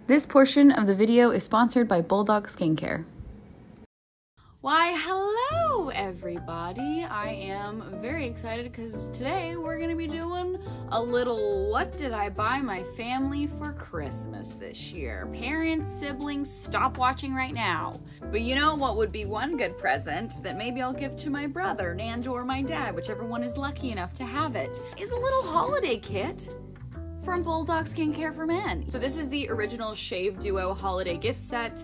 This portion of the video is sponsored by Bulldog Skincare. Why, hello everybody. I am very excited because today we're going to be doing a little what did I buy my family for Christmas this year. Parents, siblings, stop watching right now. But you know what would be one good present that maybe I'll give to my brother and or my dad, whichever one is lucky enough to have it, is a little holiday kit from Bulldog Skincare for Men. So this is the original Shave Duo holiday gift set.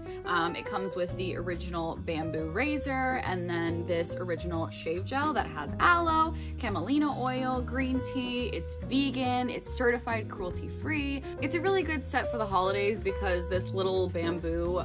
It comes with the original bamboo razor and then this original shave gel that has aloe, camelina oil, green tea. It's vegan, it's certified cruelty-free. It's a really good set for the holidays because this little bamboo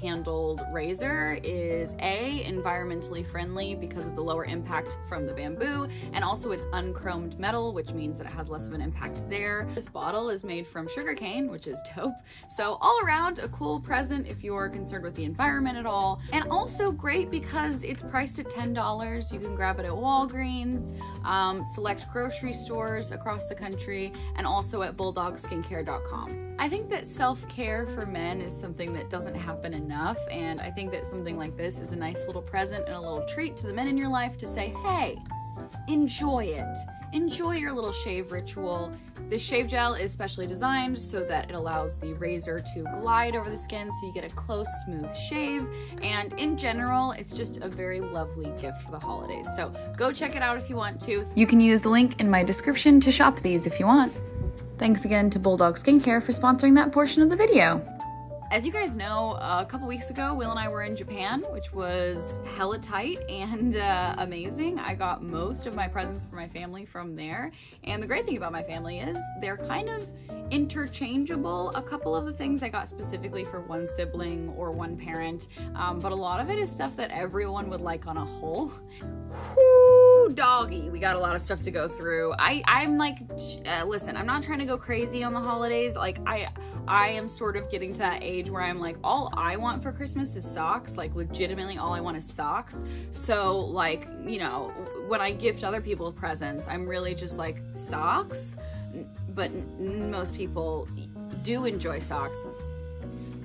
handled razor is A, environmentally friendly because of the lower impact from the bamboo, and also it's unchromed metal, which means that it has less of an impact there. This bottle is made from sugarcane, which is dope. So all around a cool present if you're concerned with the environment at all. And also great because it's priced at $10. You can grab it at Walgreens, select grocery stores across the country, and also at bulldogskincare.com. I think that self-care for men is something that doesn't happen enough, and I think that something like this is a nice little present and a little treat to the men in your life to say, hey, enjoy it. Enjoy your little shave ritual. This shave gel is specially designed so that it allows the razor to glide over the skin so you get a close, smooth shave. And in general, it's just a very lovely gift for the holidays. So go check it out if you want to. You can use the link in my description to shop these if you want. Thanks again to Bulldog Skincare for sponsoring that portion of the video. As you guys know, a couple weeks ago, Will and I were in Japan, which was hella tight and amazing. I got most of my presents for my family from there. And the great thing about my family is they're kind of interchangeable. A couple of the things I got specifically for one sibling or one parent, but a lot of it is stuff that everyone would like on a whole. Whoo, doggy. We got a lot of stuff to go through. I'm like, listen, I'm not trying to go crazy on the holidays. Like, I am sort of getting to that age where I'm like, all I want for Christmas is socks. Like, legitimately all I want is socks. So like, you know, when I gift other people presents, I'm really just like, socks? But most people do enjoy socks.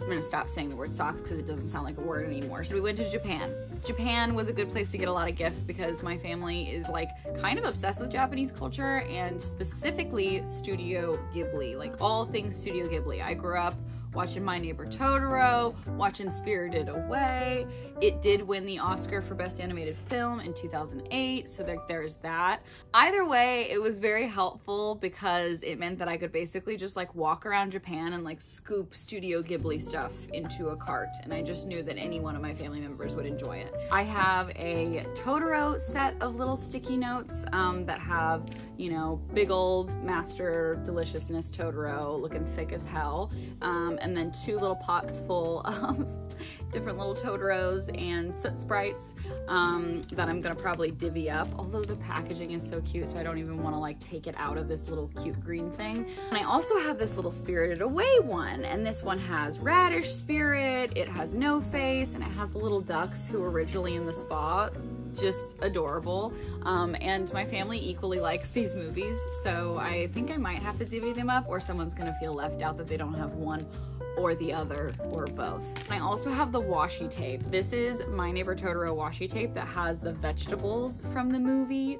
I'm gonna stop saying the word socks because it doesn't sound like a word anymore. So we went to Japan. Japan was a good place to get a lot of gifts because my family is like kind of obsessed with Japanese culture and specifically Studio Ghibli, like all things Studio Ghibli. I grew up watching My Neighbor Totoro, watching Spirited Away. It did win the Oscar for Best Animated Film in 2008, so there's that. Either way, it was very helpful because it meant that I could basically just like walk around Japan and like scoop Studio Ghibli stuff into a cart, and I just knew that any one of my family members would enjoy it. I have a Totoro set of little sticky notes that have, you know, big old Master Deliciousness Totoro looking thick as hell. And then two little pots full of different little Totoros and soot sprites that I'm gonna probably divvy up, although the packaging is so cute, so I don't even want to like take it out of this little cute green thing. And I also have this little Spirited Away one, and this one has Radish Spirit, it has No Face, and it has the little ducks who were originally in the spa. Just adorable. And my family equally likes these movies, so I think I might have to divvy them up, or someone's gonna feel left out that they don't have one or the other or both. I also have the washi tape. This is My Neighbor Totoro washi tape that has the vegetables from the movie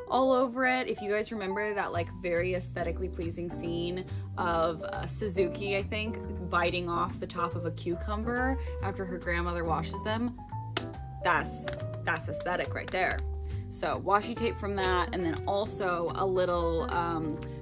all over it. If you guys remember that like very aesthetically pleasing scene of Suzuki, I think, biting off the top of a cucumber after her grandmother washes them, that's aesthetic right there. So washi tape from that, and then also a little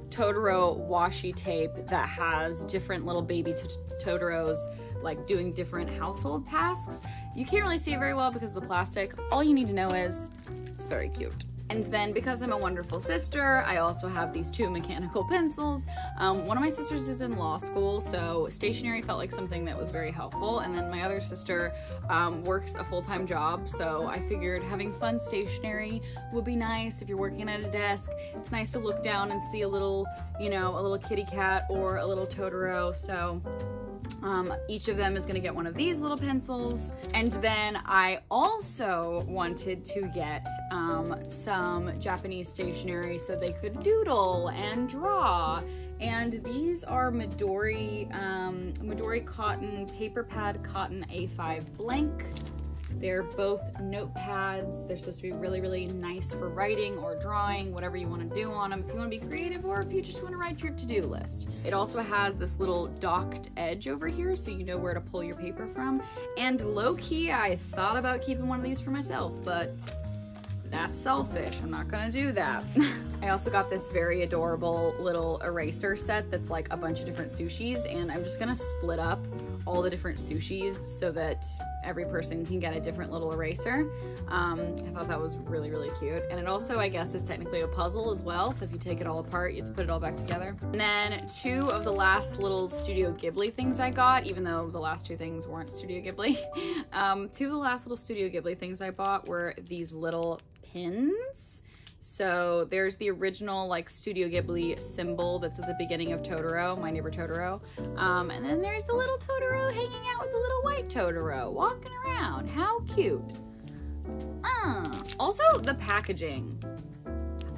Totoro washi tape that has different little baby Totoros like doing different household tasks. You can't really see it very well because of the plastic. All you need to know is it's very cute. And then because I'm a wonderful sister, I also have these two mechanical pencils. One of my sisters is in law school, so stationery felt like something that was very helpful. And then my other sister works a full-time job, so I figured having fun stationery would be nice. If you're working at a desk, it's nice to look down and see a little, you know, a little kitty cat or a little Totoro. So each of them is gonna get one of these little pencils. And then I also wanted to get some Japanese stationery so they could doodle and draw And these are Midori Cotton Paper Pad Cotton A5 Blank. They're both notepads. They're supposed to be really, really nice for writing or drawing, whatever you want to do on them. If you want to be creative or if you just want to write your to-do list. It also has this little docked edge over here so you know where to pull your paper from. And low-key, I thought about keeping one of these for myself, but that's selfish. I'm not gonna do that. I also got this very adorable little eraser set that's like a bunch of different sushis, and I'm just gonna split up all the different sushis so that every person can get a different little eraser. I thought that was really, really cute. And it also, I guess, is technically a puzzle as well. So if you take it all apart, you have to put it all back together. And then two of the last little Studio Ghibli things I got, even though the last two things weren't Studio Ghibli. Two of the last little Studio Ghibli things I bought were these little pins. So there's the original like Studio Ghibli symbol that's at the beginning of Totoro, My Neighbor Totoro. And then there's the little Totoro hanging out with the little white Totoro walking around. How cute. Also the packaging.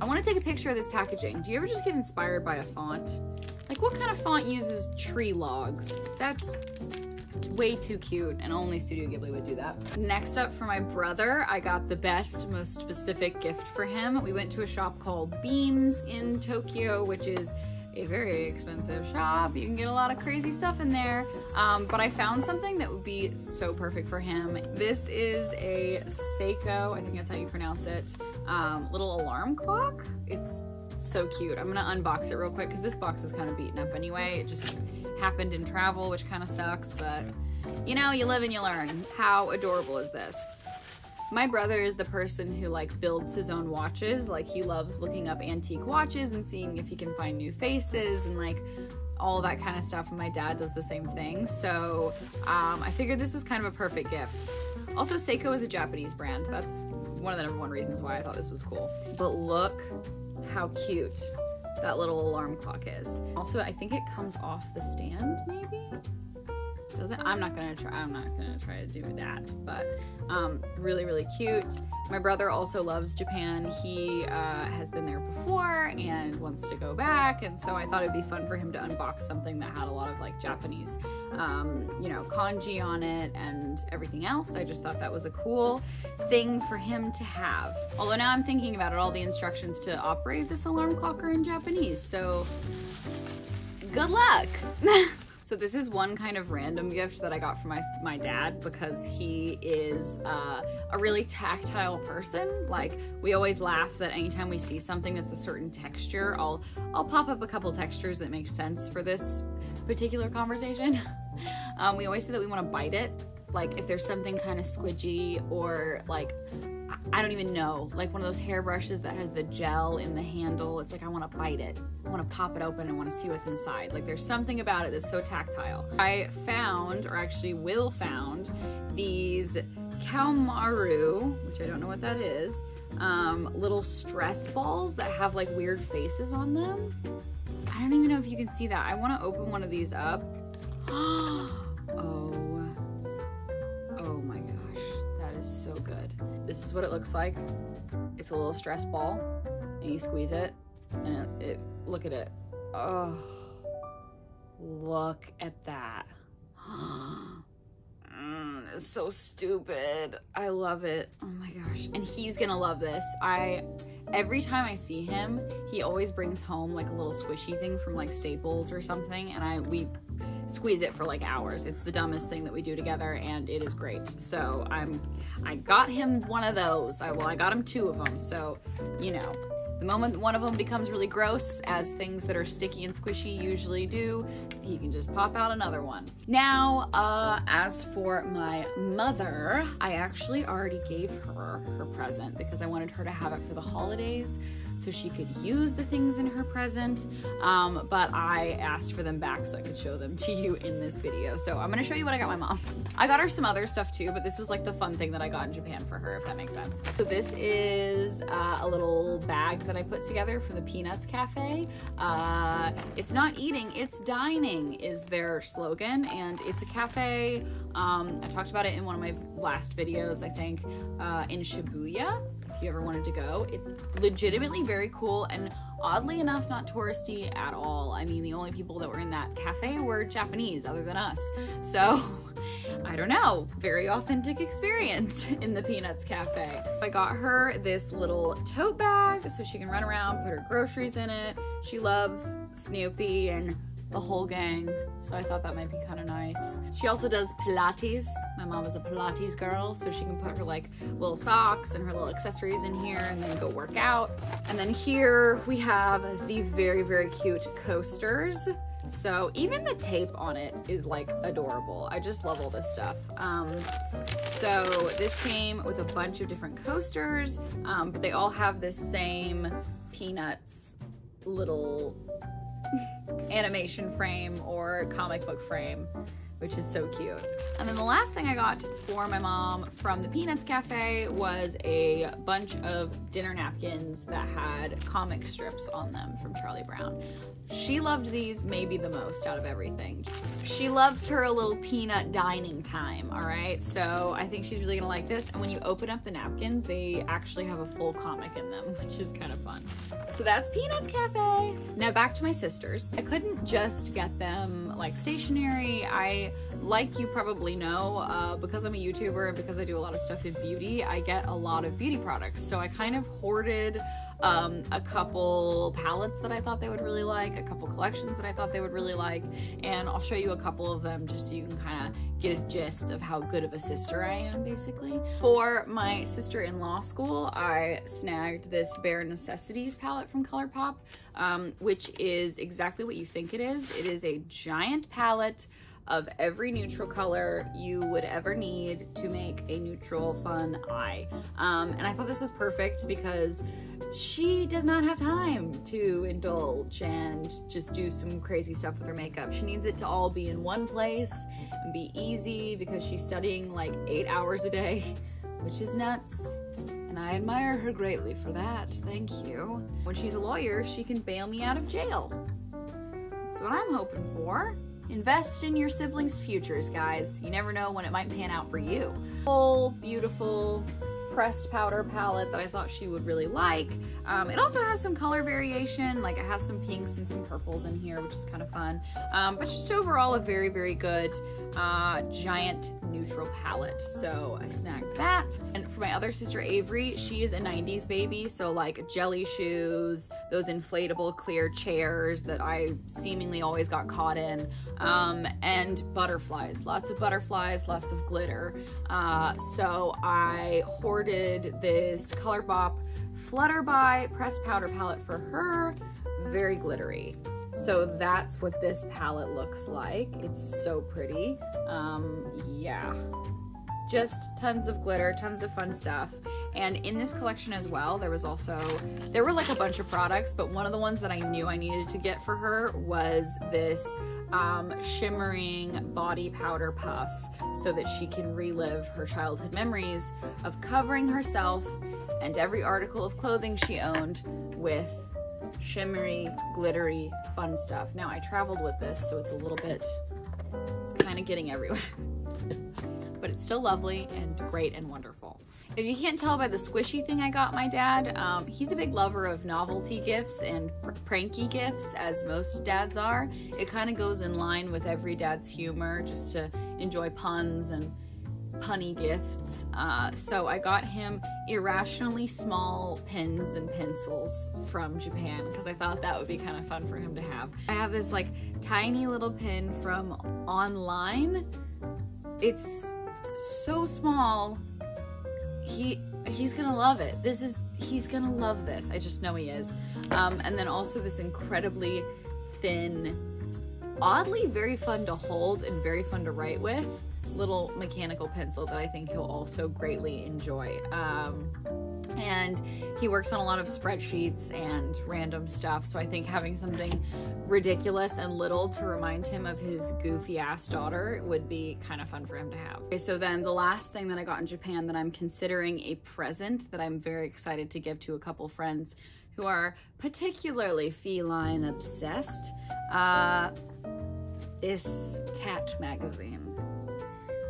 I want to take a picture of this packaging. Do you ever just get inspired by a font? Like what kind of font uses tree logs? That's way too cute, and only Studio Ghibli would do that. Next up, for my brother, I got the best, most specific gift for him. We went to a shop called Beams in Tokyo, which is a very expensive shop. You can get a lot of crazy stuff in there, but I found something that would be so perfect for him. This is a Seiko, I think that's how you pronounce it, little alarm clock. It's so cute. I'm gonna unbox it real quick because this box is kind of beaten up anyway. It just happened in travel, which kind of sucks, but you know, you live and you learn. How adorable is this? My brother is the person who like builds his own watches. Like he loves looking up antique watches and seeing if he can find new faces and like all that kind of stuff. And my dad does the same thing. So I figured this was kind of a perfect gift. Also, Seiko is a Japanese brand. That's one of the #1 reasons why I thought this was cool. But look how cute that little alarm clock is. Also, I think it comes off the stand, maybe? Does it? I'm not gonna try to do that, but really, really cute. My brother also loves Japan. He has been there before and wants to go back, and so I thought it'd be fun for him to unbox something that had a lot of like Japanese, you know, kanji on it and everything else. I just thought that was a cool thing for him to have. Although now I'm thinking about it, all the instructions to operate this alarm clock are in Japanese, so good luck. So this is one kind of random gift that I got from my dad because he is a really tactile person. Like we always laugh that anytime we see something that's a certain texture, I'll pop up a couple textures that make sense for this particular conversation. We always say that we want to bite it. Like if there's something kind of squidgy or like, I don't even know, like one of those hairbrushes that has the gel in the handle. It's like I want to bite it. I want to pop it open and want to see what's inside. Like there's something about it that's so tactile. I found, or actually Will found, these Kaumaru, which I don't know what that is, little stress balls that have like weird faces on them. I don't even know if you can see that. I want to open one of these up. Oh my gosh, that is so good. This is what it looks like. It's a little stress ball, and you squeeze it, and look at it. Oh, look at that. It's so stupid. I love it. Oh my gosh. And he's gonna love this. Every time I see him, he always brings home like a little squishy thing from like Staples or something, and we squeeze it for like hours. It's the dumbest thing that we do together, and it is great. So I got him one of those. I got him 2 of them. So, you know, the moment one of them becomes really gross, as things that are sticky and squishy usually do, he can just pop out another one. Now, as for my mother, I actually already gave her her present because I wanted her to have it for the holidays so she could use the things in her present, but I asked for them back so I could show them to you in this video. So I'm gonna show you what I got my mom. I got her some other stuff too, but this was like the fun thing that I got in Japan for her, if that makes sense. So this is a little bag that I put together from the Peanuts Cafe. It's not eating, it's dining is their slogan, and it's a cafe. I talked about it in one of my last videos, I think, in Shibuya. If you ever wanted to go. It's legitimately very cool and oddly enough not touristy at all. I mean, the only people that were in that cafe were Japanese other than us. So I don't know, very authentic experience in the Peanuts Cafe. I got her this little tote bag so she can run around, put her groceries in it. She loves Snoopy and the whole gang, so I thought that might be kind of nice. She also does Pilates. My mom is a Pilates girl, so she can put her like little socks and her little accessories in here and then go work out. And then here we have the very, very cute coasters. So even the tape on it is like adorable. I just love all this stuff. So this came with a bunch of different coasters, but they all have this same Peanuts little animation frame or comic book frame, which is so cute. And then the last thing I got for my mom from the Peanuts Cafe was a bunch of dinner napkins that had comic strips on them from Charlie Brown. She loved these maybe the most out of everything. She loves her a little peanut dining time, all right? So I think she's really gonna like this. And when you open up the napkins, they actually have a full comic in them, which is kind of fun. So that's Peanuts Cafe. Now back to my sisters. I couldn't just get them like stationery. Like you probably know, because I'm a YouTuber and because I do a lot of stuff in beauty, I get a lot of beauty products. So I kind of hoarded a couple palettes that I thought they would really like, a couple collections that I thought they would really like, and I'll show you a couple of them just so you can kind of get a gist of how good of a sister I am, basically. For my sister in law school, I snagged this Bare Necessities palette from ColourPop, which is exactly what you think it is. It is a giant palette of every neutral color you would ever need to make a neutral fun eye. And I thought this was perfect because she does not have time to indulge and just do some crazy stuff with her makeup. She needs it to all be in one place and be easy because she's studying like 8 hours a day, which is nuts. And I admire her greatly for that. Thank you. When she's a lawyer, she can bail me out of jail. That's what I'm hoping for. Invest in your siblings' futures, guys. You never know when it might pan out for you. Full, beautiful pressed powder palette that I thought she would really like. It also has some color variation, like it has some pinks and some purples in here, which is kind of fun. But just overall a very, very good giant neutral palette. So I snagged that. And for my other sister Avery, she is a 90s baby, so like jelly shoes, those inflatable clear chairs that I seemingly always got caught in, and butterflies, lots of glitter. So I hoarded this ColourPop Flutterby pressed powder palette for her, very glittery. So that's what this palette looks like. It's so pretty. Yeah, just tons of glitter, tons of fun stuff. And in this collection as well, there were like a bunch of products, but one of the ones that I knew I needed to get for her was this shimmering body powder puff so that she can relive her childhood memories of covering herself and every article of clothing she owned with shimmery, glittery, fun stuff. Now I traveled with this, so it's kind of getting everywhere. But it's still lovely and great and wonderful. If you can't tell by the squishy thing I got my dad, he's a big lover of novelty gifts and pranky gifts, as most dads are. It kind of goes in line with every dad's humor, just to enjoy puns and punny gifts. So I got him irrationally small pens and pencils from Japan because I thought that would be kind of fun for him to have. I have this like tiny little pen from online. It's so small. He's gonna love it. He's gonna love this. I just know he is. And then also this incredibly thin, oddly very fun to hold and very fun to write with little mechanical pencil that I think he'll also greatly enjoy. And he works on a lot of spreadsheets and random stuff, so I think having something ridiculous and little to remind him of his goofy ass daughter would be kind of fun for him to have. Okay, so then the last thing that I got in Japan that I'm considering a present that I'm very excited to give to a couple friends who are particularly feline obsessed, this cat magazine,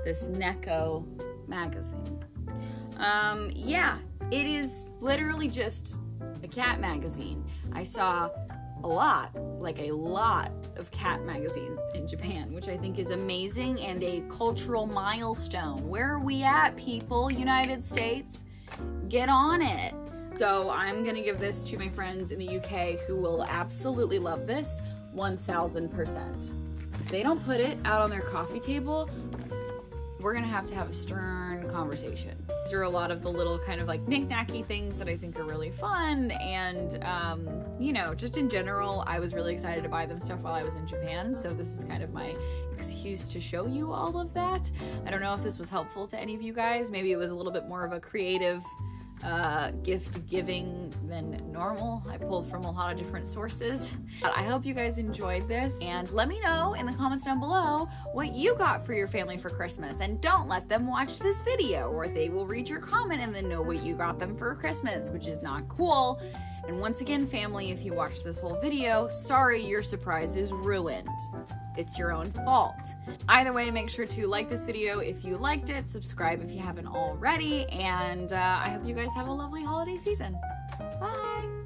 this Neko magazine. Yeah, It is literally just a cat magazine. I saw a lot of cat magazines in Japan, which I think is amazing and a cultural milestone. Where are we at, people? United States, get on it. So I'm gonna give this to my friends in the UK who will absolutely love this, 1000%. If they don't put it out on their coffee table, we're gonna have a stern conversation. These are a lot of the little kind of like knick-knacky things that I think are really fun, and you know, just in general, I was really excited to buy them stuff while I was in Japan, so this is kind of my excuse to show you all of that. I don't know if this was helpful to any of you guys. Maybe it was a little bit more of a creative gift giving than normal. I pulled from a lot of different sources. But I hope you guys enjoyed this, and let me know in the comments down below what you got for your family for Christmas, and don't let them watch this video or they will read your comment and then know what you got them for Christmas, which is not cool. And once again, family, if you watched this whole video, sorry, your surprise is ruined. It's your own fault. Either way, make sure to like this video if you liked it, subscribe if you haven't already, and I hope you guys have a lovely holiday season. Bye!